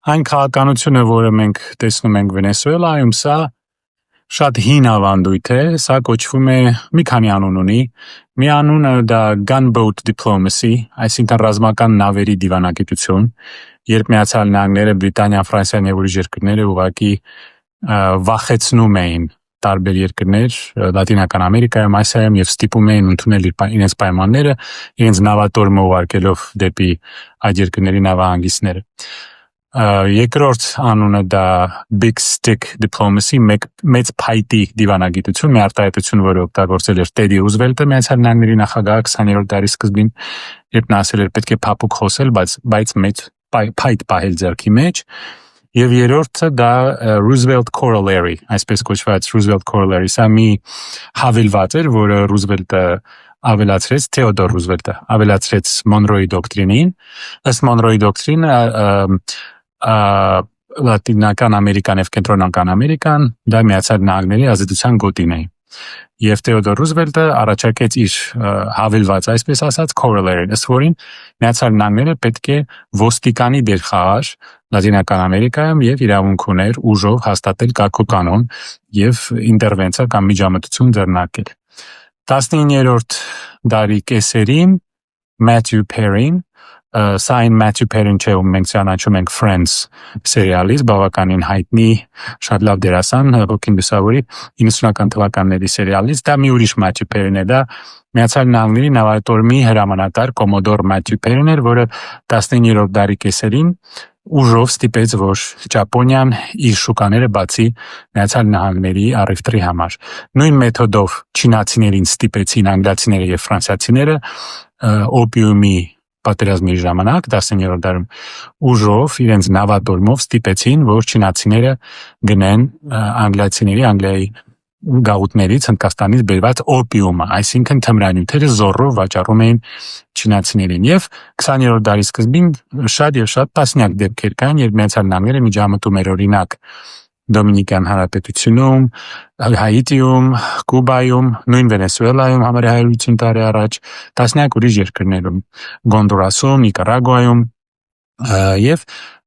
Այն քաղաքականությունը, որը մենք տեսնում ենք Վենեսուելայում, սա շատ հին ավանդույթ է, սա կոչվում է մի քանի անուն ունի։ Մի անունը դա gunboat diplomacy, այսինքն ռազմական նավերի դիվանագիտություն, երբ Միացյալ Նահանգները, Բրիտանիան, Ֆրանսիան եւ ուրիշ երկրները ուղղակի վախեցնում էին տարբեր երկրներ Լատինական Ամերիկայում, Ասիայում եւ ստիպում էին ընդունել իրենց պայմանները, իրենց նավատորմը ուղարկելով դեպի այդ երկրների նավահանգիստները։ Երկրորդ անունը դա big stick diplomacy, մեծ փայտի դիվանագիտություն, մի արտահայտություն, որը օգտագործել էր Տեդի Ռուզվելտը, Միացյալ Նահանգների նախագահը 20-րդ դարի սկզբին, երբ նա ասել էր պետք է փափուկ խոսել, բայց մեծ փայտ պահել ձեռքի մեջ։ Եվ երրորդը դա Roosevelt Corollary, այսպես կոչված Roosevelt Corollary, սա մի հավելված էր, որը Ռուզվելտը ավելացրեց, Թեոդոր Ռուզվելտը ավելացրեց Մոնրոյի դոկտրինին։ Ըստ Մոնրոյի դոկտրինը Լատինական Ամերիկան եւ Կենտրոնական Ամերիկան դա Միացյալ Նահանգների ազատության գոտին է։ Եվ Թեոդոր Ռուզվելտը առաջարկեց իր հավելված, այսպես ասած, corollary, ըստ որին Միացյալ Նահանգները պետք է ոստիկանի դեր խաղար Լատինական Ամերիկայում եւ իրավունք ուներ ուժով հաստատել կարգուկանոն եւ ինտերվենցիա կամ միջամտություն ձեռնարկել։ 19-րդ դարի կեսերին Matthew Perry-ն, սա այն Matthew Perry-ն չէ, ում մենք ճանաչում ենք Friends սերիալից, բավականին հայտնի, շատ լավ դերասան, ոգին լուսավորի 90-ական թվականների սերիալից, դա մի ուրիշ Matthew Perry-ն է, դա Միացյալ Նահանգների նավատորմի հրամանատար Commodore Matthew Perry-ն էր, որը 19-րդ դարի կեսերին ուժով ստիպեց, որ Ճապոնիան իր շուկաները բացի Միացյալ Նահանգների առևտրի համար։ Նույն մեթոդով չինացիներին ստիպեցին անգլիացիները եւ ֆրանսիացիները օպիումի պատերազմի ժամանակ 19-րդ դարում ուժով իրենց նավատորմով ստիպեցին, որ չինացիները գնեն Անգլիայի գաղութներից Հնդկաստանից բերված օպիումը, այսինքն թմրանյութերը զոռով վաճառում էին չինացիներին։ Եվ 20-րդ դարի սկզբին շատ տասնյակ դեպքեր կան, երբ Միացյալ Նահանգները միջամտում էր օրինակ Դոմինիկյան Հանրապետությունում, Հայիտիում, Կուբայում, նույն Վենեսուելայում համարյա 150 տարի առաջ, տասնյակ ուրիշ երկրներում, Գոնդուրասում, Նիկարագուայում, եւ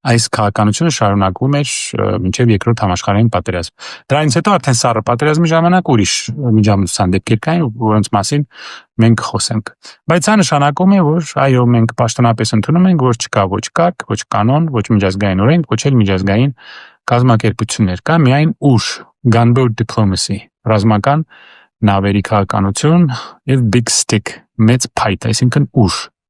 այս քաղաքականությունը շարունակվում էր մինչև երկրորդ համաշխարհային պատերազմ։ Դրանից հետո արդեն Սառը պատերազմի ժամանակ ուրիշ միջամտության դեպքեր կային, որոնց մասին մենք խոսենք։ Բայց սա նշանակում է, որ այո, մենք պաշտոնապես ընդունում ենք, որ չկա ոչ կարգ, ոչ կանոն, ոչ միջազգային օրենք, ոչ էլ միջազգային կազմակերպություններ, կա միայն ուժ, gunboat diplomacy, ռազմական նավերի քաղաքականություն եւ big stick, մեծ փայտ, այսինքն ուժ։